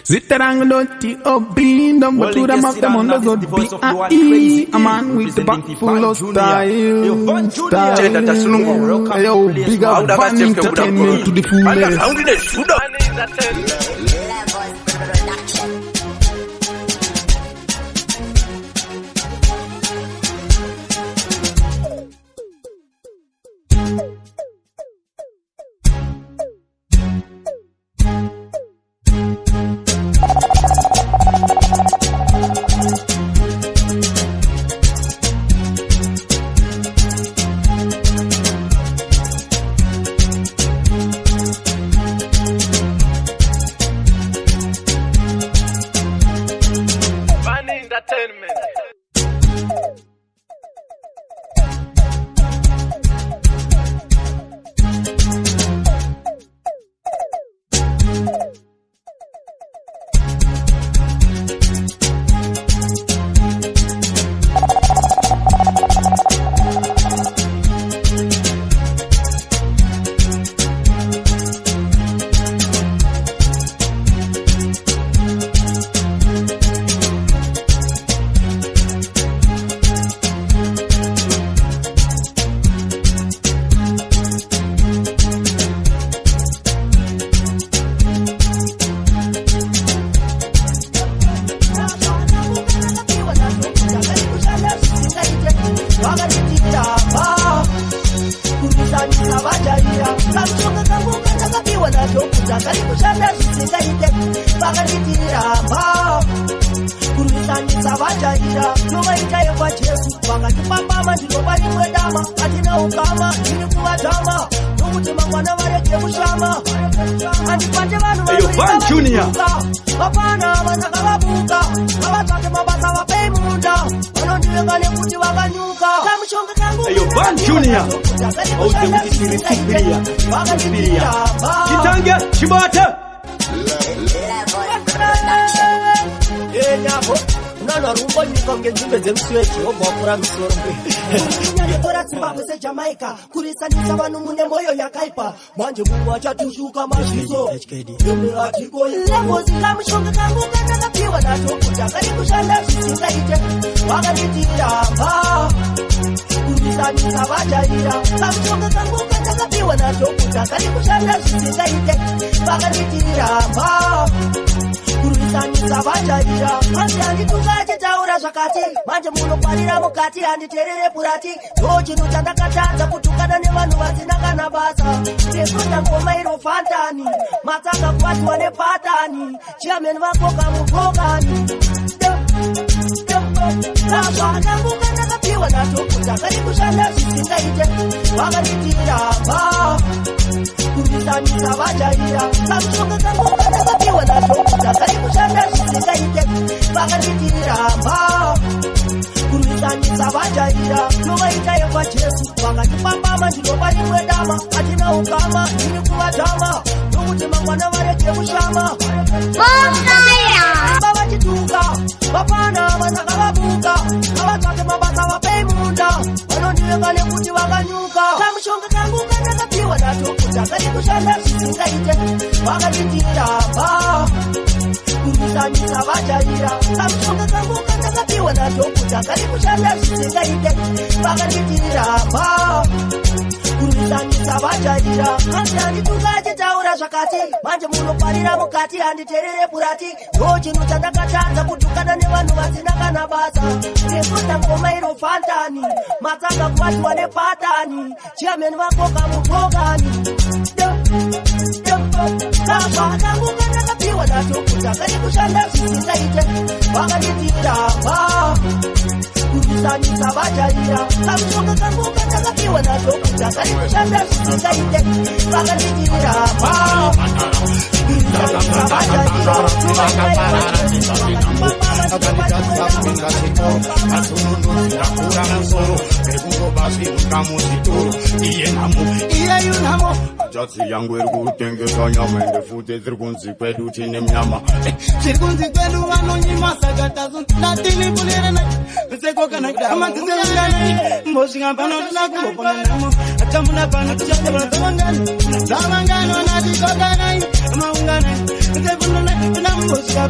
Zitteranglotti obin dom batura mafta mondo god B.I.E. A man with the back full of style. Yo, big up Van Entertainment to the fullest. Jamaica, kurisanisa vanu mune moyo yakaipa manje Mungu achatushuka mashizo atiko levo zikamushonga kangu katakapiwa nacho kutakari kushanda zisingaite wakanitiramba kurisanisa vajaira kamushonga kangu katakapiwa nacho kutakari kushanda zisingaite wakanitiramba kurisanisa vajaira manje anditukache taura zvakati manje munoparira mukati handiterere purati ndochino chandakatadza kutukana nevanhu vasina kana basa ndekuta ngoma iro fantani matsanga kuwatiwa nepatani chiameni vakoka mukokani zvakanguka ndakapiwa nacho kutakari kushanda zvisingaite vakanitiramba kurisanisa vajaira kamushonga kanguka ndakapiwa nacho kutakari kushanda zvisingaite vakanitiramba kurisanisa vajaira novaita yekwa Jesu vakatipambama ndinopa rimwe dama hatina ukama ndiri kuvatama nokuti mangwana varege kushama vavachituka vapana vanaka vabuka vavatsvake mabasa vapei munda vanondivenga nekuti vakanyuka kamushonga kangu kandakapiwa nacho kutakari kushanda zvisingaite vakatitiramba kurisanisa vajaira kamushonga kangu kandakapiwa nacho kutakari kushanda zvisingaite vakatitiramba kurisanisa vajaira asi handituka achitaura zvakati manje munoparira mukati handiterere purati ndochino chandakatadza kutukana nevanhu vasina kana basa ndekuta ngoma iro fantani matsanga kuwatiwa nepatani chiameni vakoka mukokani zvakangu kandakapiwa nacho kutakari kushanda zvisingaite vakatitiramba kurisanisa vajaira kamushonga kangu kandakapiwa nacho kutakari kushanda zvisingaite vakatitiramba kurisanisa vajaira Jatsi yangu irikutengesa nyama ende futi zirikunzi kwedu tine mnyama zirikunzi kwedu vanonyima sakatazo natili kulirana seko kana kama tizengana mboshinga pano tunakupona namo atamuna pano tuchakula tawangana zamangano natikokanai maungana sefundona tunamboshika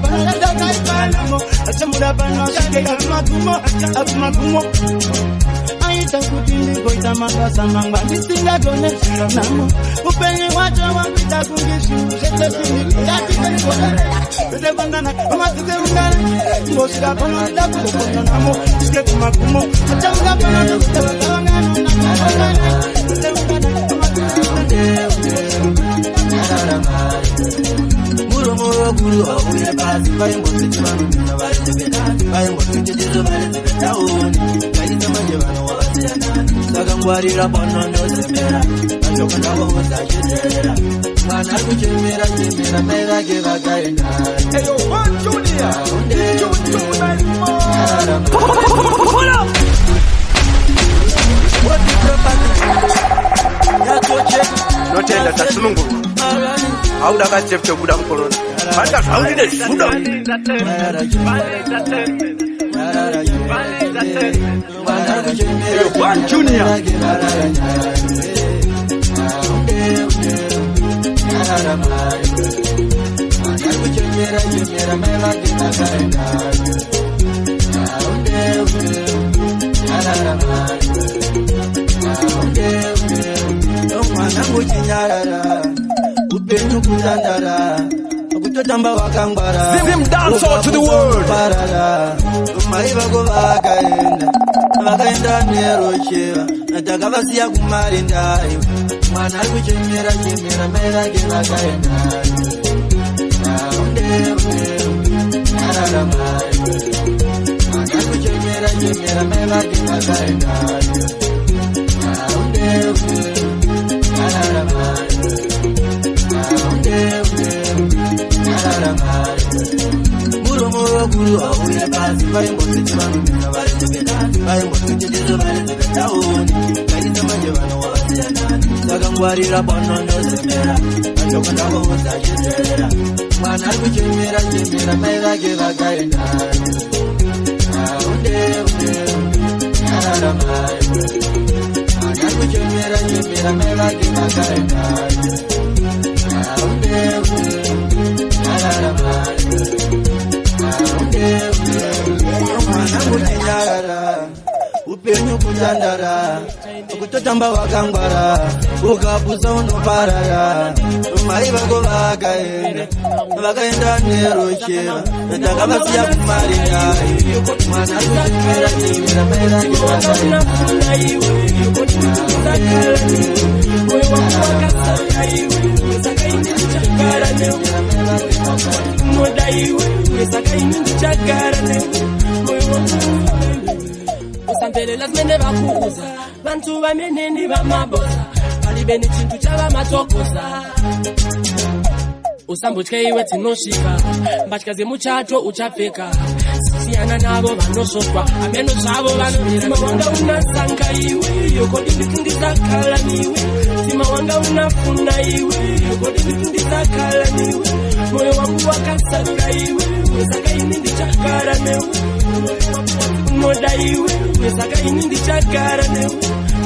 Aita kutini koita makasa mangwa nisinga done namo upenye wacho wapita kungishu shete sini ndati kona bete bandana kama tete undana ngosira kono ndaku kono namo ske kumakumo achanga kono tete bandana bete undana kama muro guru auye basi vai mbotsi vanu na vai tebedani vai mbotsi jezo vai tebedani kai tamaje vanu saka ngwarira pano ndozemera ndoko ndako uzachitera mwana kuchemera chemera mai vake vakaenda eyo one junior notenda tasununguru auda kachepche kuda mkorona manda zvaudine zvuda one junior Zim dance all to the world. Vakaenda nerocheva natakavasiya kumari ndayo mwana ari kuchemera chemera mai vake vakaenda mwana ari kuchemera chemera mai vake vakaenda muro guru auye basi vai mbotsi vanu na vai tebedani vai mbotsi jezo vai tebedani kai tamaje vanu wasiyana saka ngwarira pano ndozemera ndoko ndako uzachitera mwana ari kuchemera chemera mai vake vakaenda mwana ari kuchemera chemera mai vake vakaenda upenyu kutandara kutotamba wakangwara ukapusa unoparara mai vako vakaenda nerocheva natakavasiya kumari nayo mwana kuchemera chemera mai vake vakaenda usampelela zimene vakuuza vantu vamenendi vamabosa palibeni chintu chava matokoza usambotye iwe dzinosvika mbatya zemuchato uchapfeka siyana navo vanosvotwa ameno zvavo vanomtima wanga unasanga iwe yokodi nditindizakhala niwe tima wanga unafuna iwe yokodi nditindizakhala niwe moyo wangu wakasanga iwe saka ini ndichagara newe unoda iwe saka ini ndichagara newe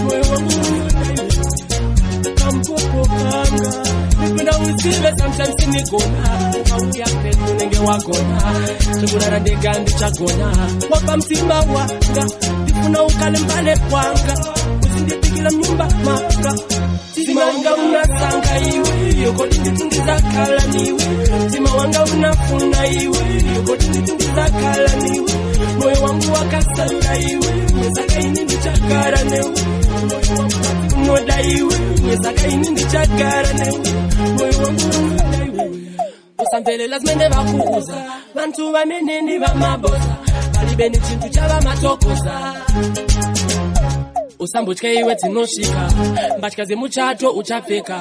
moyo wangu unoda iwe kampopo kanga nikunda uzive sometimes sinigona ukauya pedu nenge wagona chikurara ndega ndichagona wapa mtima wanga ndifuna ukale mbale kwanga uzindipikila mnyumba manga tima wanga unasanga iwe yokodi nditindizakhala niwe tima wanga unafuna iwe yokodi nditindizakhala niwe moyo wangu wakasanga iwe saka ini ndichagara newe unoda iwe saka ini ndichagara newe moyo wangu unoda iwe usampelela zimene vakuuza vantu vamenendi vamabosa palibeni chintu chava matokoza usambotye iwe dzinosvika mbatya zemuchato uchapfeka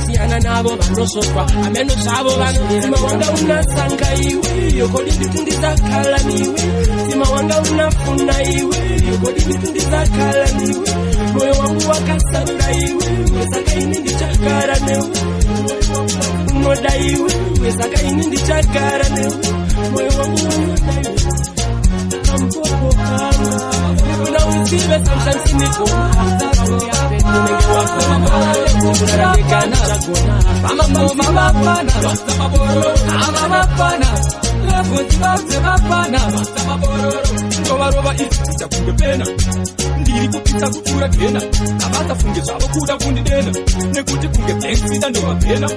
siyana navo vanosvotwa ameno zvavo vanotima wanga unasanga iwe yokodi nditindizakhala niwe tima wanga unafuna iwe yokodi nditindizakhala niwe moyo wangu wakasanga iwe saka ini ndichagara newe unoda iwe saka ini ndichagara newe moyo wangu unoda iwe kampopo kanga nikunda uzive sometimes sinigona nenge wakona kurara ndega ndichagona amapana Lefuti bauze bapana basa mabororo Ndoba roba isi kucha kunge pena Ndiri kupita kutura kena Nabata funge chavo kuda kundi dena Nekuti kunge blenksida ndoba pena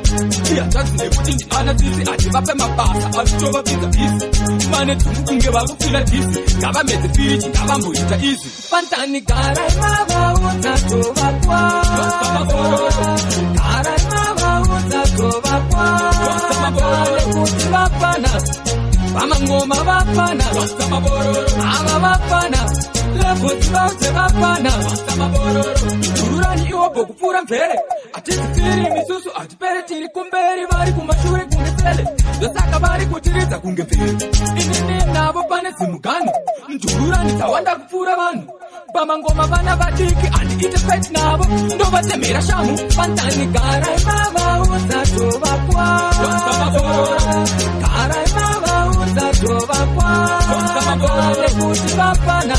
Kia tazi nekuti ndi ana tisi ati bape mabasa Atutoba pita isi Mane tungu kunge waku fila tisi Gaba meze fiji gaba mbuita isi Pantani gara imaba utatoba kwa Basa mabororo Gara imaba utatoba kwa Basa mabororo Lefuti bapana Bamangoma bapana Basa mabororo Aba bapana Lefuti bauze bapana Basa mabororo Tururani iwobo kupura mfere Ati zitiri misusu ati pere tiri kumberi Bari kumashure kungetele Dosaka bari kutiriza kungefere Inini nabo pane zimugani Tururani tawanda kupura banu Bamangoma bana badiki Andi ite pet nabo Ndoba temera shamu Pantani gara imaba Uzatoba kwa Basa mabororo Gara imaba Uzatoba kwa Basa mabororo Lefuti bapana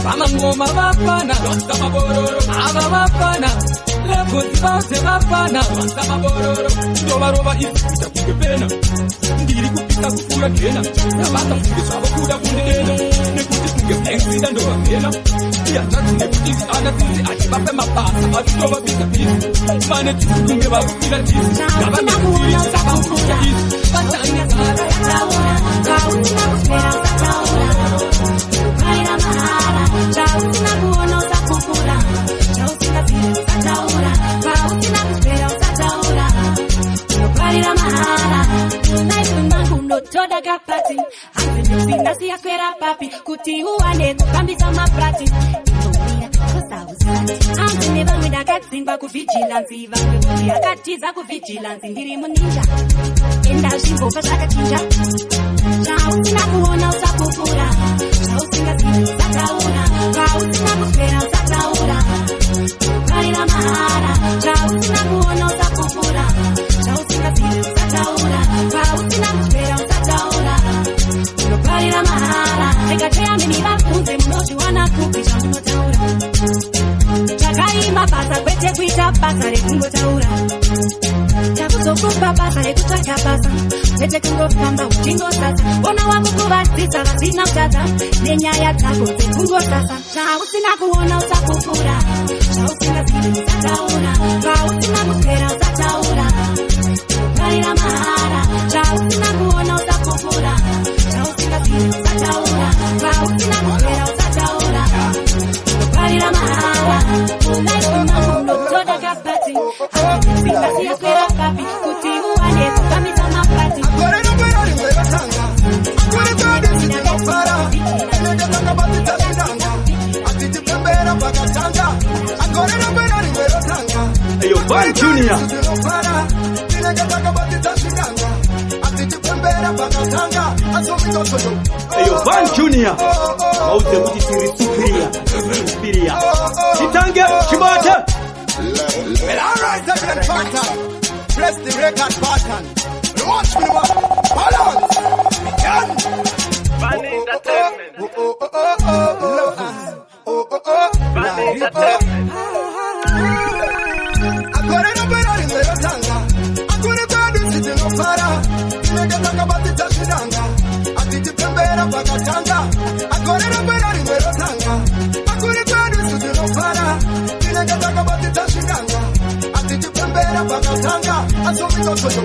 Bamangoma bapana Basa mabororo Aba bapana Lefuti bauze bapana Basa mabororo Ndoba roba isi kucha kunge pena Ndiri kupita kufura kena Nabata funge chavo kuda kundi dena Nekuti kunge blenksida ndoba pena Kia tatu nekuti ana tisi ati bape mabasa Atutoba pita pisi Mane tisi kunge wakufila tisi Gaba mekutiri chaba mbuja isi Pantani gara Taura Kautina kuspera Taura Ukaira mahara Chautina kuono za kukura Chautina zile za taura Kautina kuspera Taura Ukaira mahara Naifu mangu notoda gapati Hansi nipinasi ya kwera papi Kuti uwane kukambisa maprati Hansi neba mwida katsimba kuvigilansi Vange kuti akatiza kuvigilansi Ndiri muninja Enda shimbo pashaka chinja Chautina kuona usakukura Chautina zili usataura Chautina kuspera usataura Ukaira mahara Chautina kuona usakukura Chautina zili usataura Chautina kuspera usataura Ukaira mahara Tekatea mimi bafunze mnoshi wanakupisha mnotaura Chakaima basa kwete kuita basa rekungo taura Chakusokupa basa rekutaka basa Kwete kungo kamba uchingo sasa Ona wakukubatisa vasina utata Nenyaya tako zekungo sasa Chausina kuona usakukura Chausina zili usataura Chausina kuspera usataura Ukaira mahara Chausina kuona usakukura Chausina zili usataura Chausina kuspera usataura Ukaira mahara Unaifu mamundo toda kapati Hati ya kwera papi Kuti uwane kukamisa mapati Akorera kwera rimwe batanga Akorera kwera rimwe Enege tanga batita shiranga Atiti pembera bakatanga Akorera kwera rimwe batanga Ayo Van Junior Enege tanga batita shiranga Atiti pembera bakatanga Asomi tosoyo Ayo Van Junior Mauze kuti siri superior Chitange Chibata Well, alright, second pattern. Press the record button. Watch me, hold on. Begin. Bani Entertainment. Bani Entertainment. Akorera kwera rimwe batanga. Akorera kwera siti no para. Nega tanga batita shiranga. Atiti pembera bakatanga. Akorera kwera rimwe batanga. Akorera kwera siti no para. Nega tanga batita shiranga. Atiti pembera bakatanga. Asomi tosoyo.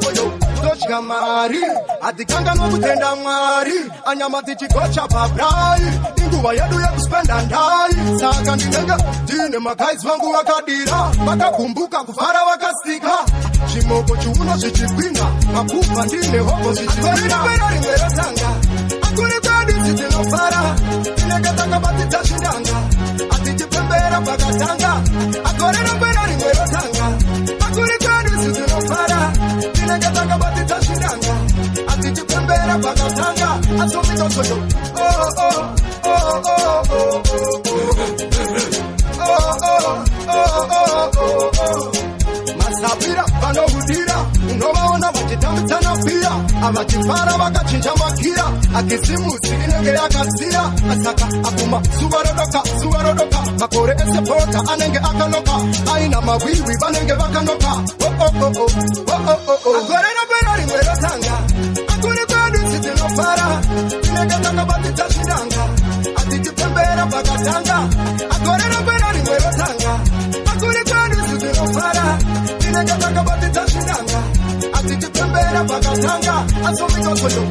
Boyo mari atikanga nokutenda mwari anyamati chikocha pabrai inguva yedu yekuspenda ndai saka ndinenge ndine magaizi vangu vakadira vakakumbuka kufara vakasika chimoko chiuno zvichigwina makupa ndine hopo zvichikwera rimwe ratanga akuri kwedu zitinofara tinenge takabatidza shiranga atichipembera pakatanga akorera kwera rimwe ratanga akuri kwedu zitinofara tinenge takabatidza shiranga atichipembera pakatanga asomitosoyo masabira vanohudira unovaona avachitambitsana pia avachifara vakachinja magira akisimusi inenge yakasiya asaka akuma zuva rodoka makore esepota anenge akanoka aina mawiwi vanenge vakanoka agorera pera rimwe rotanga akuri kwedu sitinofara tinenge takabatitashiranga atitipembera pakatanga agorera pera rimwe rotanga akuri kwedu sitinofara tinenge takabatitashiranga atitipembera pakatanga asomitokoyo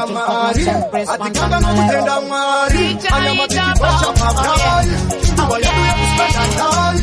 Mwari atikanga nokutenda mwari anyamatitibosha papai induwa yedu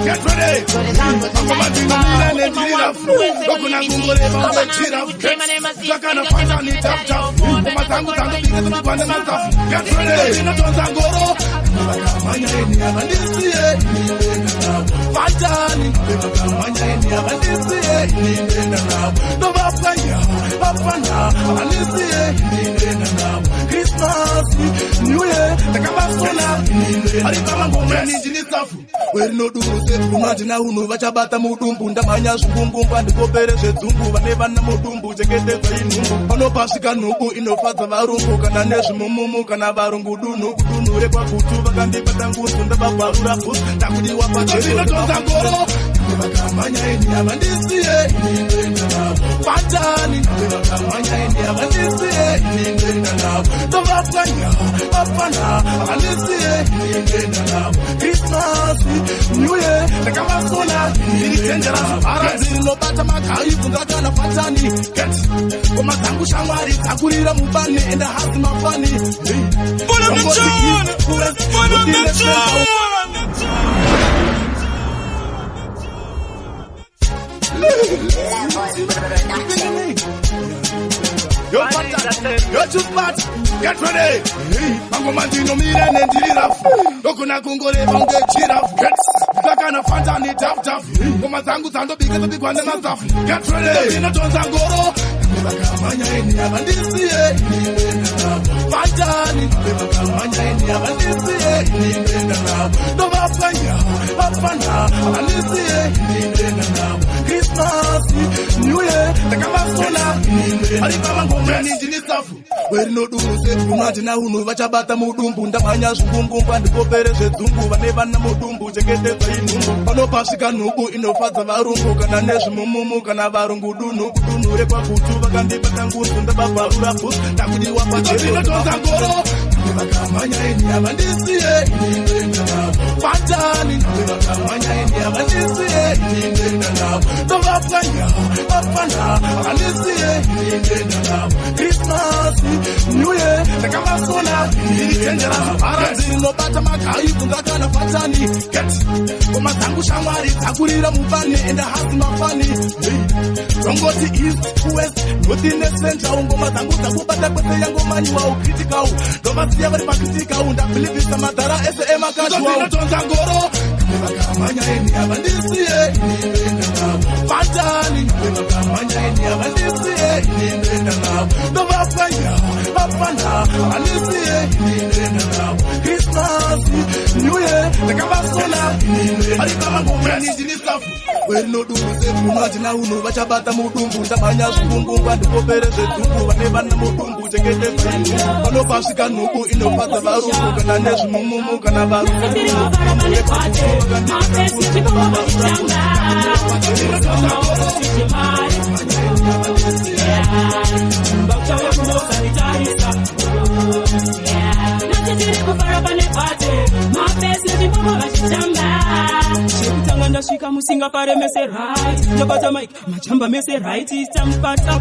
Get ready! New Year, the Where no do say Kumajina Unu Vachabata Mudumbu, Ndamanya Zumbu, and the Kopere Zumbu, and Nevana Mudumbu, to get the Zainu, Ono Pasika Nubu, in the Father Varungu, Kananes Mumu, Kanabarungu, Nuku, Repa Kutu, Gandhi Patangu, and the Babura Put, Takudi Wapachina Tangoro, Kamanya in Yamandisi, Patani, Kamanya in Yamandisi, the Vapanya, Alisi, Christmas, New Year, the Kamasona, no Batamaka, you can get a Patani, get Komatangu Shamari, Takurira Mubani, and the Hasma Funny. Put on the You're too fat. Get ready. Mangomandino mira nendira. Dokuna kungore bange chira. Get Zakana Fantani tap tap. Komatangu Sando because the one and stuff. Get ready. In a Tonzangoro. Kamanya in Yamandisi. Fantani. Kamanya in Yamandisi. No Vapanya. Alisi. Christmas. New Year. The Kamasona. Where no do say Kumajina Unu Vachabata Mudumbu, Ndamanya Zumbu, and the Kopere Zumbu, and Nevana Mudumbu, to get the Zainu, Ono Pasika Nubu, in the Father Varungu, Kananes Mumu, Kanabarungu, Nuku, Repa Kutu, Gandhi Patangu, and the Babura Put, Takudi Wapachina Tangoro, Kamanya in Yamandisi, Patani, Kamanya in Yamandisi, the Vapanya, Alisi, Christmas, New Year, the Kamasona, no Batamaka, you can get a Patani, get Komatangu Shamari, Takurira Mubani, and the Hasma Funny. Don't go to East, West, within the center, Komatangu, but the young man you are critical. Don't see every critical, and I believe it's the Matara, S.M. Casual. Makamanya eni abandisi inenda nabo Fatani makamanya eni abandisi inenda nabo No bafanya abandisi inenda nabo Christmas New Year nakabasola Alikama ngomani jinisafu Weno dumuse munaji na unu Bachabata mudumbu Ndamanya zungungu Wandukopereze tungu Wanebana mudumbu Jengete fainu Wano pasika nubu Inopata baruku Kana nesu mumumu Kana baruku Shika musinga pare mese right Jabata mic Machamba mese right Istampata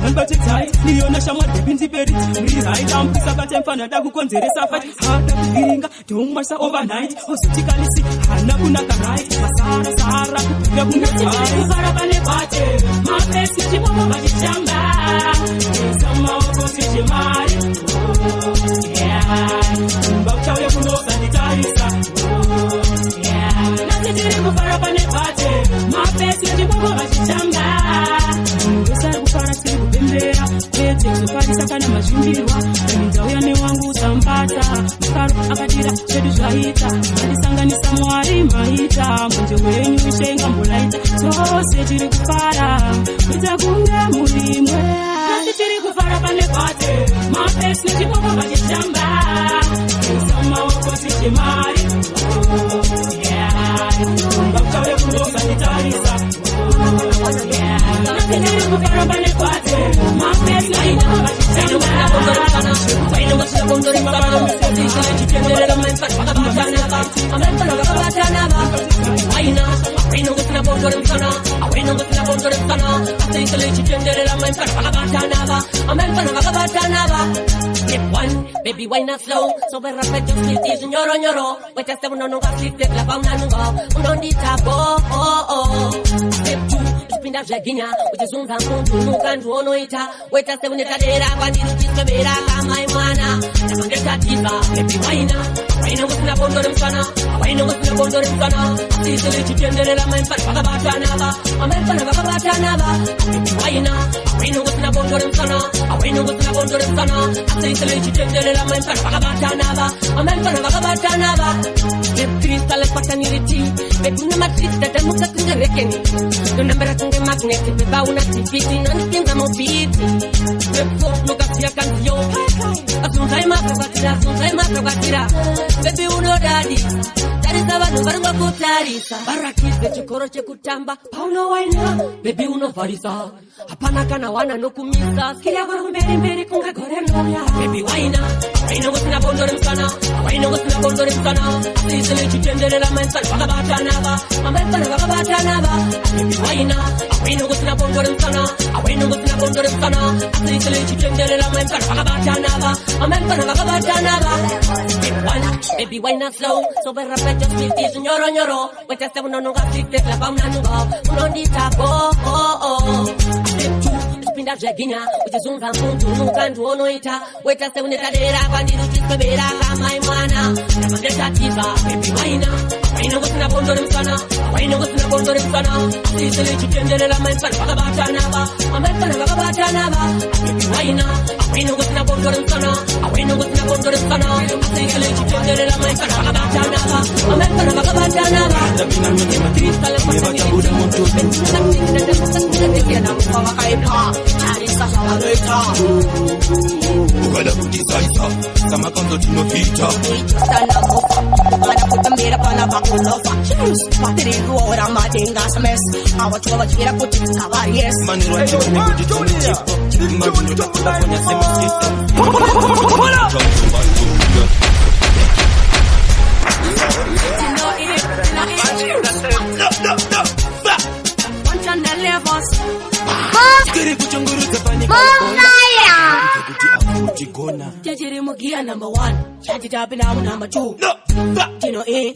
Nambate tight Niona shamwa debinti peri Rewrite Ampisa katemfana Dagu konzeresa fight Hata kuhiringa Don't masa overnight Osichikalisi Hana kunaka right Masara sara Kupiga kunaka Kufara pale pate Mapesi Jibobo bajishamba Nisama wako sijimari Yeah Mbaucha we kunosa nitarisa Yeah Nasijiri kufara pale pate Mapesi Jibobo bajishamba Wesa kufara siku bembea Pete kufari saka na majumbirwa Nizawiyane wangu sampata Mkaro akadira shedu zahita Alisanga ni samuari mahita Mwenje wenyu ishenga mbulaita So sejiri kufara Utakunge mulimwe Nasijiri kufara pale pate Mapesi Jibobo bajishamba Nisama wako sijimari Yeah Mbaucha we kunosa nitarisa Yeah Nasijiri kufara pale pate Mapesi Jibobo bajishamba Waino wasila kondori sana Sisi chitendele mempana Waino wasila kondori sana Waino wasila kondori sana Sisi chitendele mempana Step one, baby why not slow So we rap just this nyoro nyoro We test uno no gasi step la pauna nungo Uno ndita bo Step two Pinda jaginya Uchizunga mundu nukandu ono ita We test unetadera Pandiru kisabera kama imwana Namangeta tiba Baby Waina wasina kondori msana Waina wasina kondori msana Sisi chitendele la mempana Vagabatanaba Mempana vagabatanaba Baby Waina wasina kondori msana Waina wasina kondori msana Sisi chitendele la mempana Vagabatanaba Mempana vagabatanaba Step 3 Kale pataniriti Bekuna matrista Temuka kungerekeni Nunambera kunge magnetic Beba una tipiti Nanikinza mobiti Step 4 Lukasia kanzio Asunzai makakatira Baby uno daddy Tarisa vanu varunga kutarisa Barakise chikoro chekutamba Pauno waina Baby uno varisa Hapana kana wana no kumisa Sikia kwa mberi kunga gore noya Baby waina wasina kondori msana Waina wasina kondori msana Sisi chitendele la mempana Vagabatanaba Mempana vagabatanaba Baby waina wasina kondori msana Waina wasina kondori msana Sisi chitendele la mempana Vagabatanaba Mempana vagabatanaba Step one, baby waina slow So we rap just with this nyoro nyoro We test uno no gasi step la pauna nungo Uno ndita bo Step two Pinda jaginya Uchizunga mundu nukandu ono ita We test unetadera Pandiru kisabera kama imwana Namangeta tiba Baby Waina wasina kondori msana Waina wasina kondori msana Sisi chitendele la mempana Vagabatanaba Mempana vagabatanaba Baby Waina wasina kondori msana Waina wasina kondori msana Sisi chitendele la mempana Vagabatanaba Mempana vagabatanaba Kristale pataniriti Ukada kutisaisa Sama kondo tino hita Stand up Ana kutambira pana bakulofa Patiri ruora madenga smes Awa chova chira kutika varies Mani wa chini kujituni chipo Mani wa kutafanya sema sita Jajiri Mugia number 1 Shadi Tabina number 2 Tino E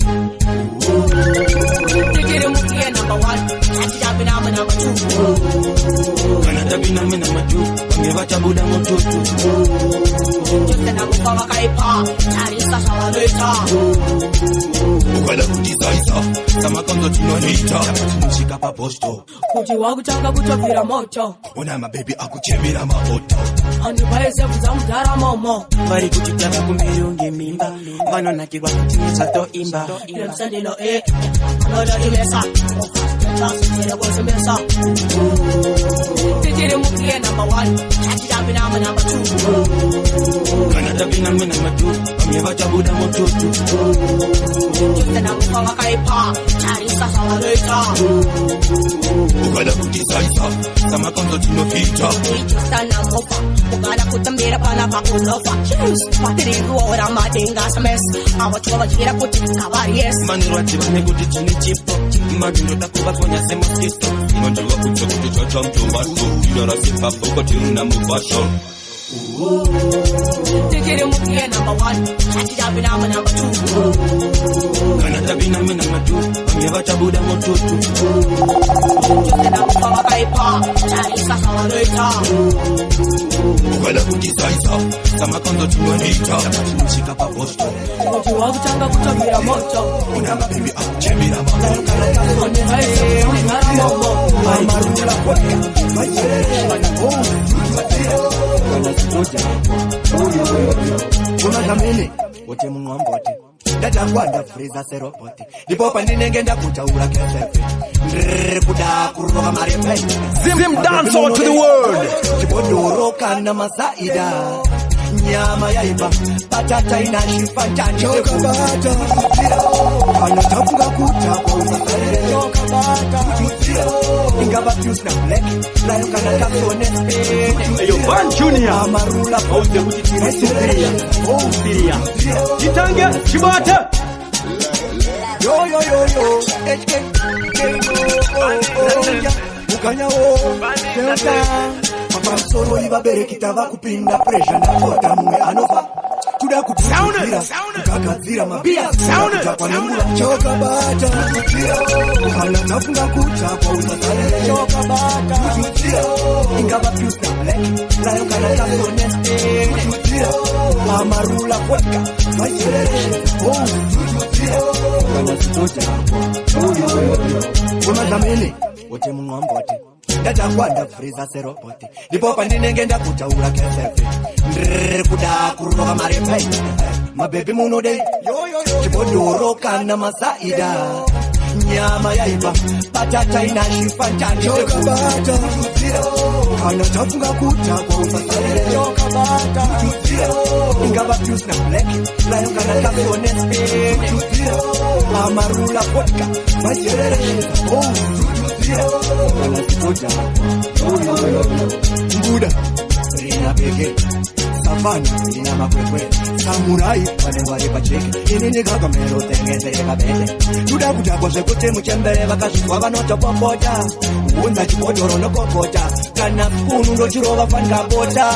Jajiri Mugia number 1 Shadi Tabina number 2 Kana tabina number 2 Ngevacha buda motutu Juste na mukwa wakaipa Chari sasa waleta ukwela kudizaisa samakonzo tinonita mushika paposto kuti wakutanga kutobvira moto ona mabebi akuchemera maoto andipaise kudza mudhara momo vari kuchitanga kumberi unge mimba vanonakirwa kuti musatoimba iremusandilo anodatilesa ofasiterekosemesa titiri mukiye number 1 atitambinamwe number 2 kana tapinamwe number 2 vamwe vachabuda mututu tutenamufa vakaipa tarisa savanoita ukwela kudizaisa samakonzo tinopita ichostanamofa ukada kutambira pana pakulofa patiriruora madenga sames avachova vachigira kuti kavaries manirwati vane kuti tine chipo mavindoda kuvakonya semasisto manjova kutsa kuti chachamtovaso irarasipapoko tirina mufasho titiri mukiye number 1 atitambinamwe number 2 kana tapinamwe number 2 vamwe vachabuda mututu tutenamufa vakaipa tarisa savanoita ukwela kudizaisa samakonzo tinonita mushika paposto kuti wakutanga kutobvira moto ona mabebi akuchemera maoto andipaise kudhara momo Marula vodka, unakamene wote munwambote ndatakwanda friza serobote ndipo pandinenge ndakutaura kesefe kuda kurova marepe Zim dance all to the world. chibodoro kana masaida nyama yaiba patata inashifa njanjokabata anatafunga kuta kwa usafari yokabata ingaba fuse na black layo kana kasone Ayo Van Junior amarula auze kuti tirisiria ousiria chitange chibate yo HK ukanyawo delta pamusoro ivabereki tava kupinda pressure ndakota mumwe anova tuda kutuira tukagadzira mabia kutakwa nengula chokabata kana tafunga kuta kwa usafari chokabata ingava fuse na black layo kana kasone amarula vodka unakamene wote munwambote ndatakwanda friza serobote ndipo pandinenge ndakutaura kesefe kuda kurova marepe mabebi munode chibodoro kana masaida nyama yaiba patata inashifa njanjokabata kana tafunga kuta kwa usafari yokabata ingaba fuse na black layo kana kasone amarula vodka nguda rina peke savana rina makwekwe samurai pane vari pacheke ini nikakamero tengetereka bete tuda kudakwa zvekuti muchembere vakazvizwa vanotopopota unza chibodoro nokopota kana spunu ndochirova fangabota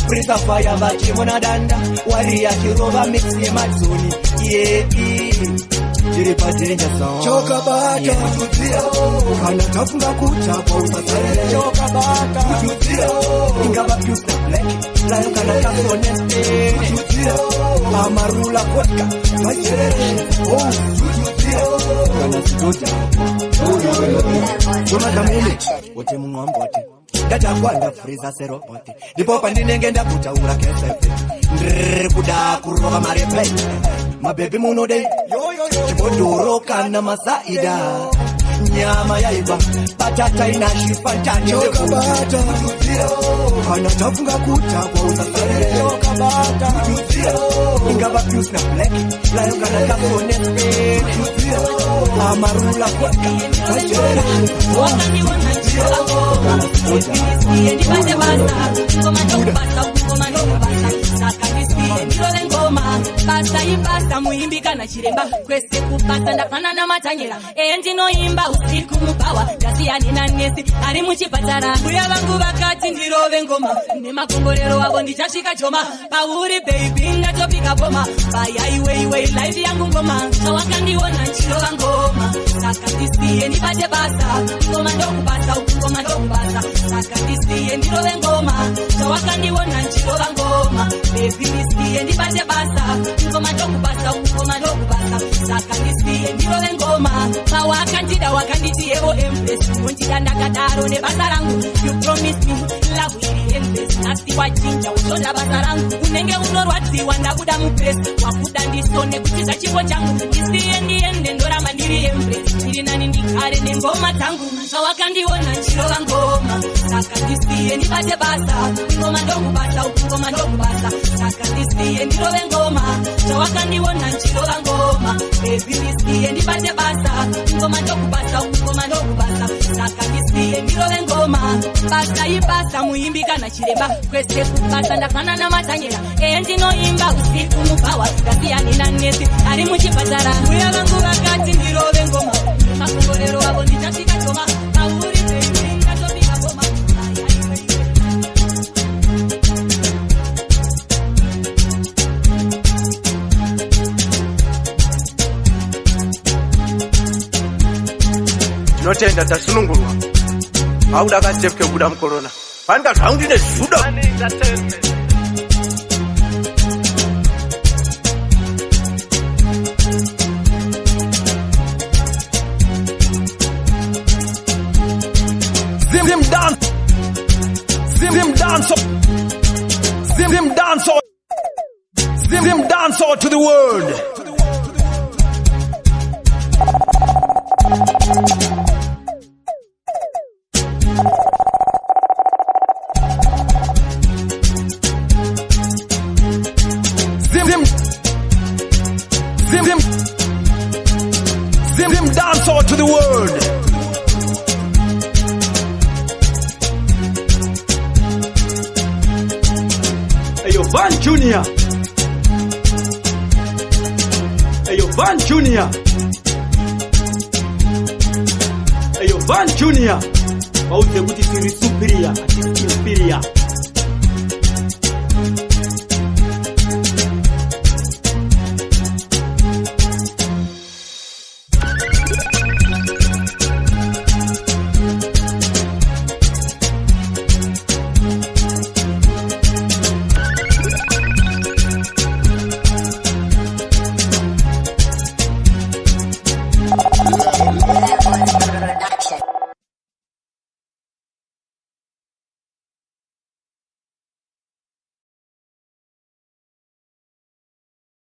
prisa fire vachimona danda wari achirova mix yemadzoni tiri padenja zone chokabata kana tafunga kuta kwa usafari chokabata ingaba fuse na black layo kana kasone amarula vodka unakamene wote munwambote ndatakwanda friza serobote ndipo pandinenge ndakutaura kesefe kuda kurova marepe mabebi munode chibodoro kana masaida nyama yaiba patata inashifa njanjokabata kana tafunga kuta kwa usafari yokabata ingaba fuse na black layo kana kasone amarula vodka basa muimbi kana chiremba kwese kupasa ndafanana matanyera ndinoimba usiku mupawa ndasiyani nanesi ari muchipatara mbuya vangu vakati ndirove ngoma nemakomborero avo ndichasvika choma pauri baby ndatopika boma bayaiweiwei life yangu ngoma chawakandiona nchirova ngoma saka ndisiye ndibate basa ngoma ndokubasa ngoma ndokubasa saka ndisiye ndirove ngoma chawakandiona nchirova ngoma baby ndisiye ndibate basa ngoma ndokubasa ngoma ndokubasa usadaro nebasa rangu. You promised me love will endless. Nasti wachinja ushonda basa rangu. Unenge unorwadziwa ndakuda mupress. Wakuda ndisone kutiza chipo changu. Isiende ndora mandiri embrace. Ndiri nani ndikare nengoma dzangu. Zvawakandiona chirova ngoma. Saka ndisiye ndibate basa. Ngoma ndokubasa ngoma ndokubasa. Saka ndisiye ndirove ngoma. Zvawakandiona chirova ngoma. Baby ndisiye ndibate basa. Ngoma ndokubasa ngoma ndokubasa. Saka ndisiye ndirove ngoma. Basa ibasa muimbi kana chiremba. Kwese kubasa ndafanana matanyera. Ndinoimba usiku mupawa. Ndasiyani na nesi ari muchipatara. Uya vangu vakati ndirove ngoma. Makongorero wavo ndichasvika choma. Mauri baby ndatombika ngoma. Tinotenda tasunungurwa. Auda kasefke kuda mukorona. Panda zvaungi nezvudo. Zim dance. Zim dance. Zim dance. Zim dance to the world. Zim dance all to the world. Ayo Van Junior. Ayo Van Junior. Ayo Van Junior. Auze kuti tiri superior, ati superior.